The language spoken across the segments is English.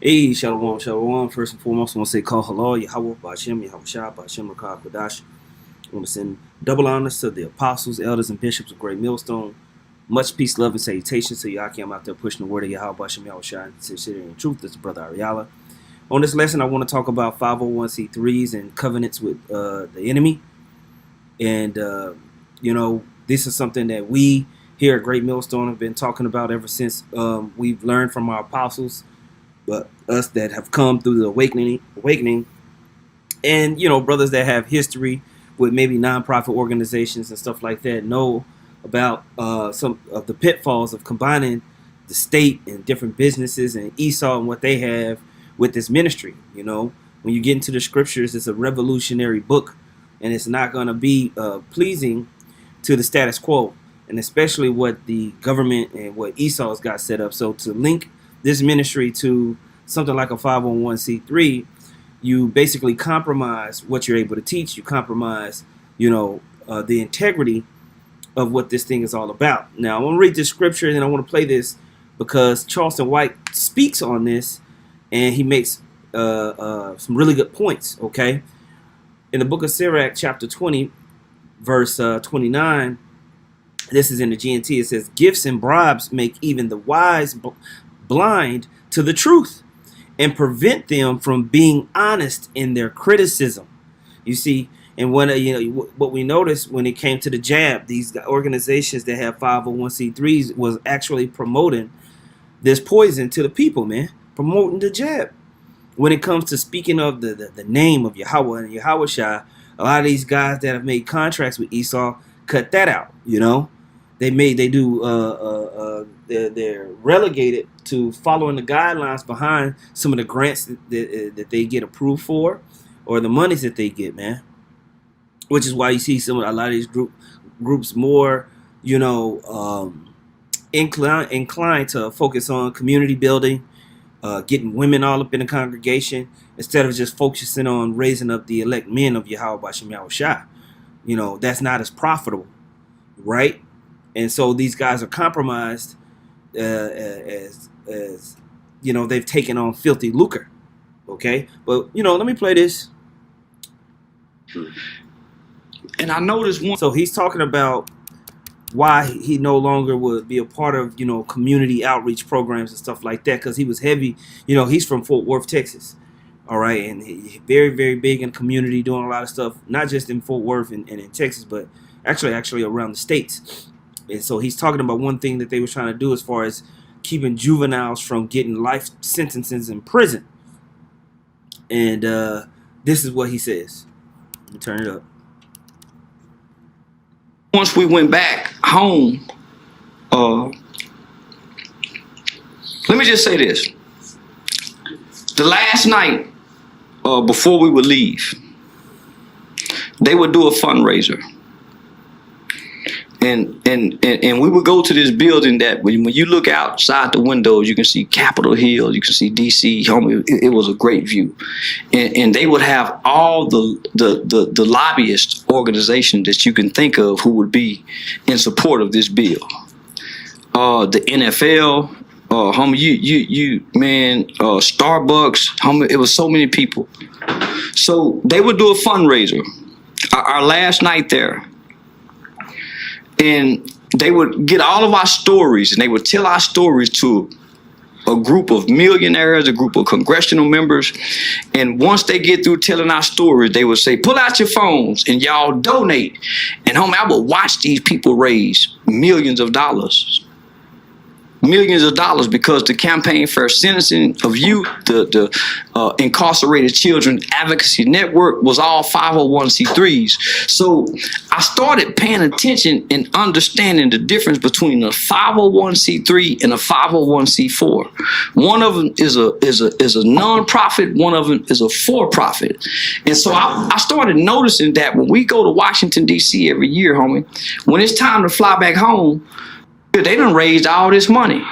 Hey, Shalom, Shalom. First and foremost, I want to say call hello, Yahweh, Ba'ashem, Yahweh Shah, Ba'ashem, Rakah, Kodash. I want to send double honors to the apostles, elders, and bishops of Great Millstone. Much peace, love, and salutations to Yaki. I'm out there pushing the word of Yahweh, Ba'ashem, Yahweh Shah, and sincerity and truth. This is Brother Ariala. On this lesson, I want to talk about 501c3s and covenants with the enemy. And, this is something that we here at Great Millstone have been talking about ever since we've learned from our apostles, but us that have come through the awakening, and brothers that have history with maybe nonprofit organizations and stuff like that know about some of the pitfalls of combining the state and different businesses and Esau and what they have with this ministry. When you get into the scriptures, it's a revolutionary book, and it's not going to be pleasing to the status quo, and especially what the government and what Esau's got set up. So to link this ministry to something like a 501c3, you basically compromise what you're able to teach. You compromise, the integrity of what this thing is all about. Now, I want to read this scripture, and then I want to play this because Charleston White speaks on this, and he makes some really good points, okay? In the book of Sirach, chapter 20, verse 29, this is in the GNT, it says, "Gifts and bribes make even the wise blind to the truth and prevent them from being honest in their criticism." You see, and when what we noticed when it came to the jab, these organizations that have 501c3s was actually promoting this poison to the people, man, promoting the jab. When it comes to speaking of the name of Yahweh and Yahweh Shah, a lot of these guys that have made contracts with Esau cut that out. They're relegated to following the guidelines behind some of the grants that they get approved for, or the monies that they get, man. Which is why you see a lot of these groups more, inclined to focus on community building, getting women all up in the congregation, instead of just focusing on raising up the elect men of Yahweh Ba'ashem Yahweh Shah. That's not as profitable, right? And so these guys are compromised as they've taken on filthy lucre, okay? But, let me play this. And I noticed one. So he's talking about why he no longer would be a part of, community outreach programs and stuff like that, because he was heavy. He's from Fort Worth, Texas. All right. And he's very, very big in community, doing a lot of stuff, not just in Fort Worth and in Texas, but actually around the states. And so he's talking about one thing that they were trying to do as far as keeping juveniles from getting life sentences in prison. And this is what he says. Let me turn it up. Once we went back home, let me just say this. The last night before we would leave, they would do a fundraiser. And we would go to this building that when you look outside the windows, you can see Capitol Hill, you can see DC. It was a great view. And they would have all the lobbyist organizations that you can think of who would be in support of this bill. The NFL, Starbucks, it was so many people. So they would do a fundraiser. Our last night there. And they would get all of our stories, and they would tell our stories to a group of millionaires, a group of congressional members. And once they get through telling our stories, they would say, pull out your phones and y'all donate. And I would watch these people raise millions of dollars because the Campaign for Sentencing of Youth, the Incarcerated Children Advocacy Network was all 501c3s. So I started paying attention and understanding the difference between a 501c3 and a 501c4. One of them is a nonprofit, one of them is a for-profit. And so I started noticing that when we go to Washington, D.C. every year, homie, when it's time to fly back home, they done raised all this money,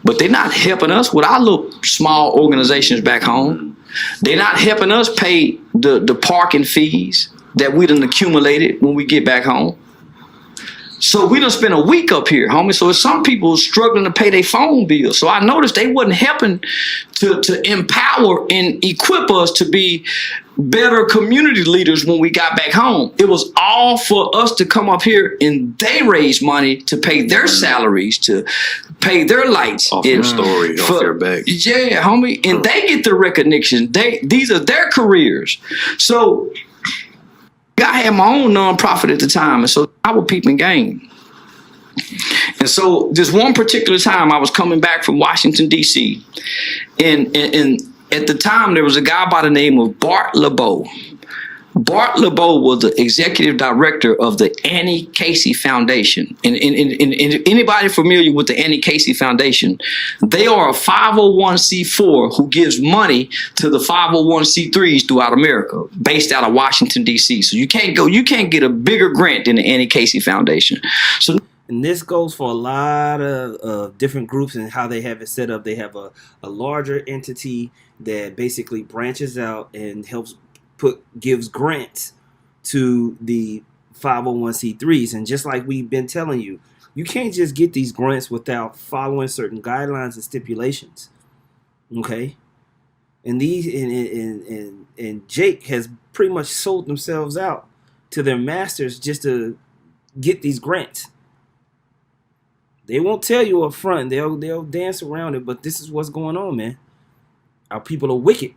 but they're not helping us with our little small organizations back home. They're not helping us pay the parking fees that we done accumulated when we get back home. So we done spent a week up here, homie. So some people struggling to pay their phone bill. So I noticed they wasn't helping to empower and equip us to be better community leaders when we got back home. It was all for us to come up here and they raise money to pay their salaries, to pay their lights. Off your story, off your back. Yeah, homie. And they get the recognition. These are their careers. So I had my own nonprofit at the time, and so I was peeping game. And so this one particular time, I was coming back from Washington, D.C., and at the time, there was a guy by the name of Bart LeBeau. Bart LeBeau was the executive director of the Annie Casey Foundation. And anybody familiar with the Annie Casey Foundation, they are a 501c4 who gives money to the 501c3s throughout America, based out of Washington, D.C. So you can't get a bigger grant than the Annie Casey Foundation. So, and this goes for a lot of different groups and how they have it set up. They have a larger entity that basically branches out and gives grants to the 501c3s. And just like we've been telling you, you can't just get these grants without following certain guidelines and stipulations. Okay? And and Jake has pretty much sold themselves out to their masters just to get these grants. They won't tell you up front. They'll dance around it, but this is what's going on, man. Our people are wicked.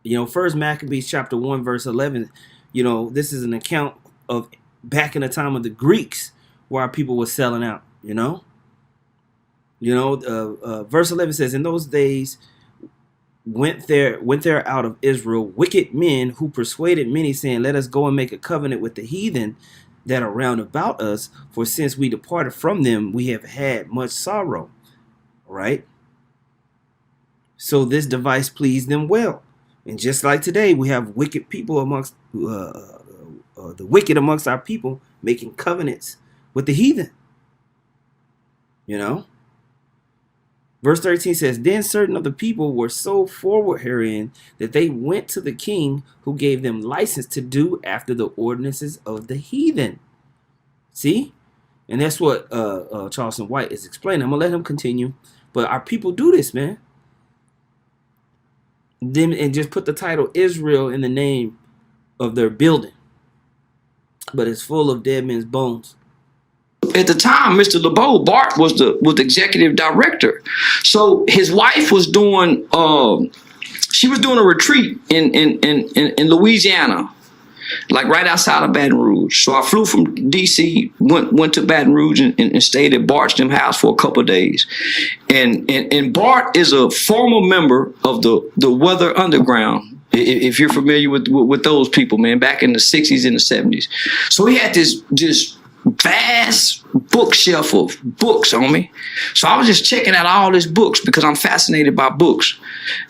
You know, First Maccabees chapter 1, verse 11, you know, this is an account of back in the time of the Greeks where our people were selling out, you know. Verse 11 says, in those days went there out of Israel wicked men who persuaded many, saying, let us go and make a covenant with the heathen that are round about us, for since we departed from them, we have had much sorrow. Right? So this device pleased them well. And just like today, we have wicked people amongst the wicked amongst our people making covenants with the heathen. You know? Verse 13 says, then certain of the people were so forward herein that they went to the king, who gave them license to do after the ordinances of the heathen. See? And that's what Charleston White is explaining. I'm going to let him continue. But our people do this, man. Then and just put the title Israel in the name of their building. But it's full of dead men's bones. At the time, Mr. LeBeau, Bart was the executive director. So his wife was doing she was doing a retreat in Louisiana, like right outside of Baton Rouge. So I flew from DC, went to Baton Rouge and stayed at Bart's house for a couple of days. And Bart is a former member of the Weather Underground. If you're familiar with those people, man, back in the 60s and the 70s. So he had this vast bookshelf of books on me. So I was just checking out all these books because I'm fascinated by books.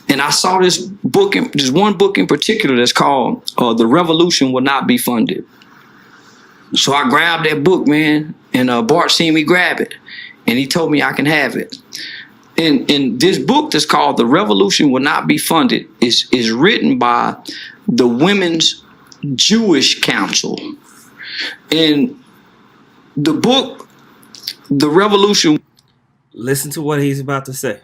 And I saw this one book in particular that's called The Revolution Will Not Be Funded. So I grabbed that book, man, and Bart seen me grab it. And he told me I can have it. And this book that's called The Revolution Will Not Be Funded is written by the Women's Jewish Council. And the book, The Revolution, listen to what he's about to say,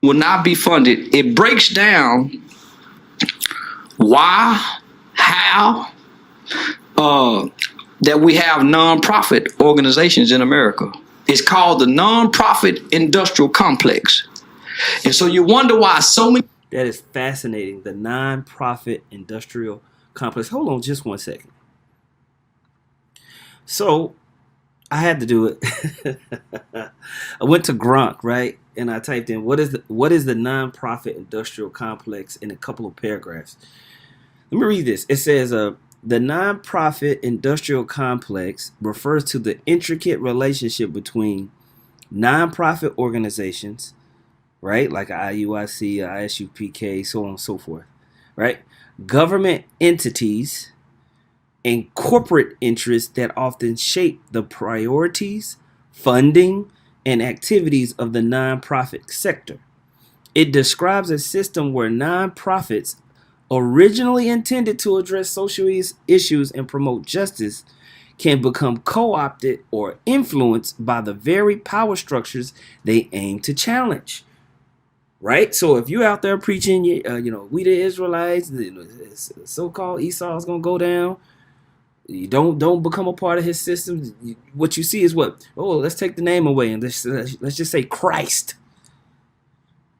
will not be funded. It breaks down why, how, that we have nonprofit organizations in America. It's called the nonprofit industrial complex. And so you wonder why so many... That is fascinating. The nonprofit industrial complex. Hold on just one second. So I had to do it. I went to Gronk, right? And I typed in what is the nonprofit industrial complex in a couple of paragraphs. Let me read this. It says the nonprofit industrial complex refers to the intricate relationship between nonprofit organizations, right? Like IUIC, ISUPK, so on and so forth, right? Government entities and corporate interests that often shape the priorities, funding, and activities of the nonprofit sector. It describes a system where nonprofits, originally intended to address social issues and promote justice, can become co-opted or influenced by the very power structures they aim to challenge. Right? So if you're out there preaching, we the Israelites, the so-called Esau's gonna go down. You don't become a part of his system. What you see is what? Oh, let's take the name away and let's just say Christ.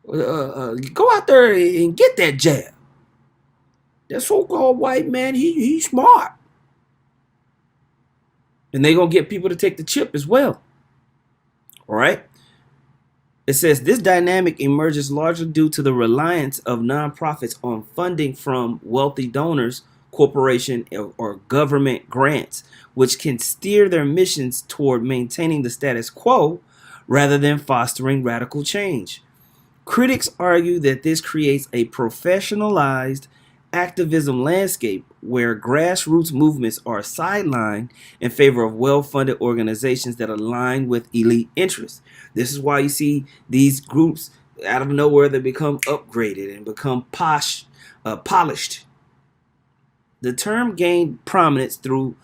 Go out there and get that jab. That so-called white man, he's smart. And they're going to get people to take the chip as well. All right? It says this dynamic emerges largely due to the reliance of nonprofits on funding from wealthy donors, corporation, or government grants, which can steer their missions toward maintaining the status quo rather than fostering radical change. Critics argue that this creates a professionalized activism landscape where grassroots movements are sidelined in favor of well-funded organizations that align with elite interests. This is why you see these groups out of nowhere that become upgraded and become polished. The term gained prominence through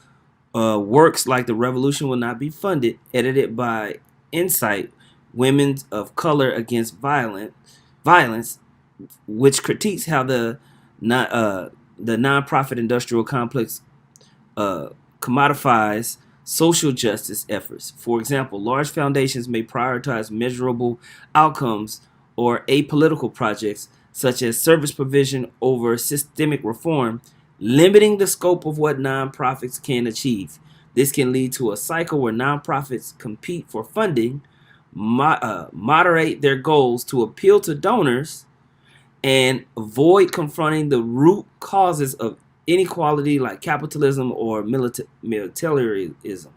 works like The Revolution Will Not Be Funded, edited by Insight, Women of Color Against Violence, which critiques how the nonprofit industrial complex commodifies social justice efforts. For example, large foundations may prioritize measurable outcomes or apolitical projects such as service provision over systemic reform, limiting the scope of what nonprofits can achieve. This can lead to a cycle where nonprofits compete for funding, moderate their goals to appeal to donors, and avoid confronting the root causes of inequality like capitalism or militarism.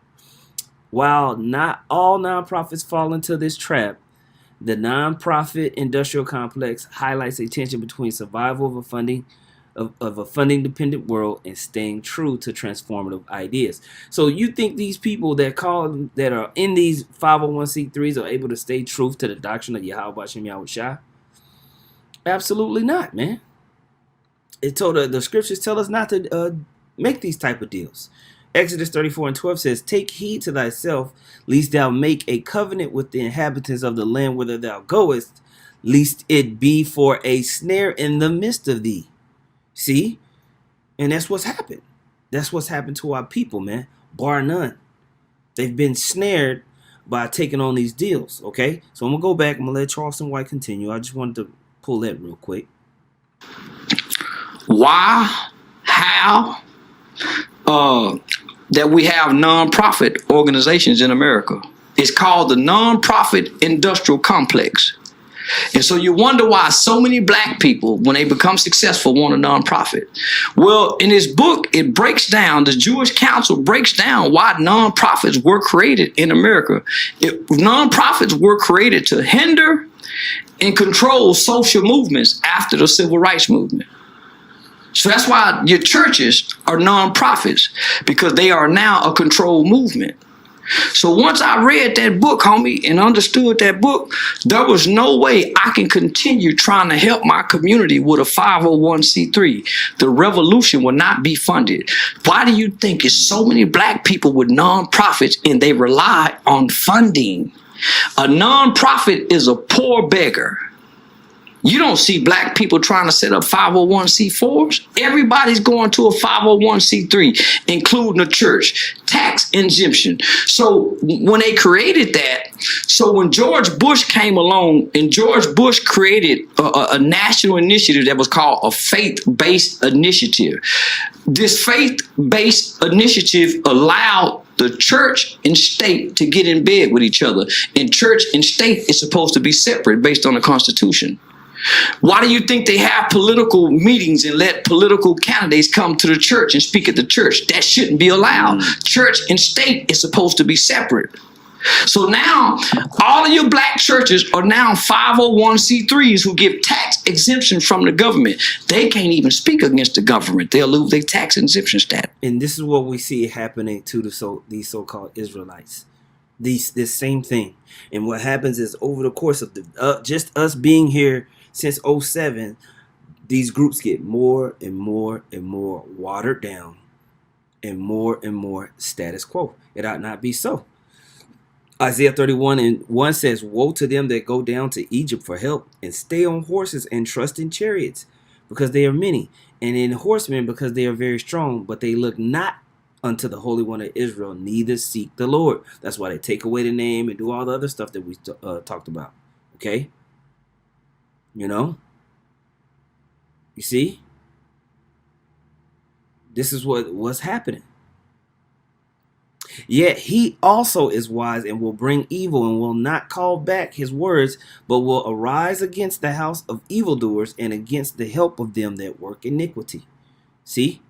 While not all nonprofits fall into this trap, the nonprofit industrial complex highlights a tension between survival of a funding dependent world and staying true to transformative ideas. So you think these people that are in these 501c3s are able to stay true to the doctrine of Yahweh Hashem Yahushua? Absolutely not, man. The scriptures tell us not to make these type of deals. Exodus 34:12 says, "Take heed to thyself, lest thou make a covenant with the inhabitants of the land whither thou goest, lest it be for a snare in the midst of thee." See? And that's what's happened. That's what's happened to our people, man. Bar none. They've been snared by taking on these deals, okay? So I'm going to go back. I'm going to let Charleston White continue. I just wanted to pull that real quick. Why? How? That we have nonprofit organizations in America. It's called the nonprofit industrial complex. And so you wonder why so many black people, when they become successful, want a nonprofit. Well, in his book, it breaks down, the Jewish Council breaks down why nonprofits were created in America. Nonprofits were created to hinder and control social movements after the civil rights movement. So that's why your churches are nonprofits, because they are now a controlled movement. So once I read that book, homie, and understood that book, there was no way I can continue trying to help my community with a 501c3. The revolution will not be funded. Why do you think it's so many black people with nonprofits and they rely on funding? A nonprofit is a poor beggar. You don't see black people trying to set up 501c4s. Everybody's going to a 501c3, including the church, tax exemption. So when they created that, so when George Bush came along and George Bush created a national initiative that was called a faith-based initiative. This faith-based initiative allowed the church and state to get in bed with each other. And church and state is supposed to be separate based on the Constitution. Why do you think they have political meetings and let political candidates come to the church and speak at the church? That shouldn't be allowed. Church and state is supposed to be separate. So now all of your black churches are now 501c3s who give tax exemption from the government. They can't even speak against the government. They'll lose their tax exemption status. And this is what we see happening to these so-called Israelites. This same thing. And what happens is over the course of just us being here since 2007, these groups get more and more and more watered down and more status quo. It ought not be so. Isaiah 31:1 says, woe to them that go down to Egypt for help and stay on horses and trust in chariots because they are many, and in horsemen because they are very strong, but they look not unto the Holy One of Israel, neither seek the Lord. That's why they take away the name and do all the other stuff that we talked about. Okay? You know? You see? This is what's happening. Yet he also is wise and will bring evil and will not call back his words, but will arise against the house of evildoers and against the help of them that work iniquity. See?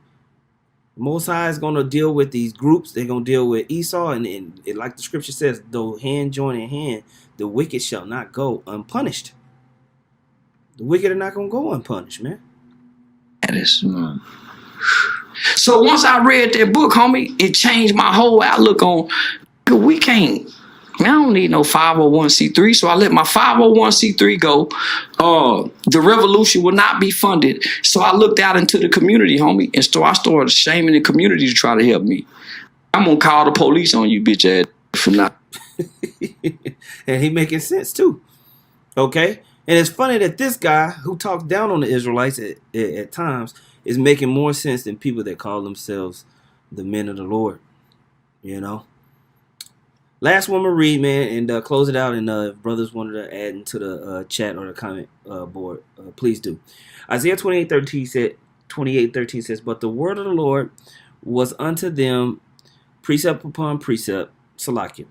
The Most High is going to deal with these groups. They're going to deal with Esau. And like the scripture says, though hand join in hand, the wicked shall not go unpunished. The wicked are not going to go unpunished, man. That is. So once I read that book, homie, it changed my whole outlook on, we can't, I don't need no 501c3, so I let my 501c3 go. The revolution will not be funded. So I looked out into the community, homie, and I started shaming the community to try to help me. I'm going to call the police on you, bitch ass, for not. And he making sense too. Okay? And it's funny that this guy who talks down on the Israelites at times is making more sense than people that call themselves the men of the Lord. You know? Last one we'll read, man, and close it out. And if brothers wanted to add into the chat or the comment board, please do. Isaiah 28:13 says, but the word of the Lord was unto them precept upon precept. Salakia.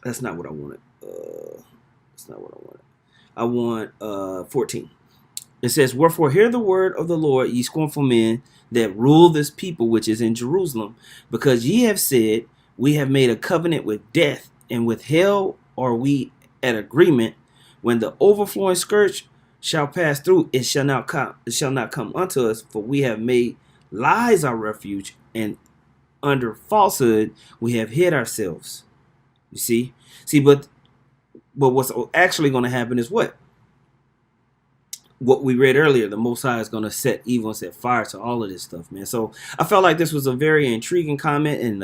That's not what I wanted. That's not what I wanted. I want 14. It says, wherefore hear the word of the Lord, ye scornful men that rule this people which is in Jerusalem, because ye have said, we have made a covenant with death, and with hell are we at agreement. When the overflowing scourge shall pass through, it shall not come unto us, for we have made lies our refuge, and under falsehood we have hid ourselves. You see? But what's actually going to happen is what we read earlier. The Most High is going to set evil and set fire to all of this stuff, man. So I felt like this was a very intriguing comment, and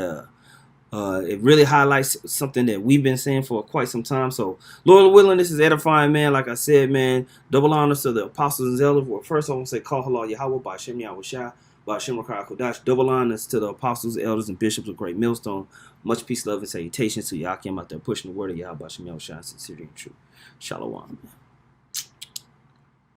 it really highlights something that we've been saying for quite some time. So, Lord willing, this is edifying, man. Like I said, man, double honors to the apostles and elders. Well, first I want to say, call halal Yahweh, Ba'ashem Yahushua, Ba'ashem Rakah Kodash. Double honors to the apostles, elders, and bishops of Great Millstone. Much peace, love, and salutations to Yakim out there pushing the word of Yahweh, Ba'ashem Yahushua, sincerity and truth. Shalom, man.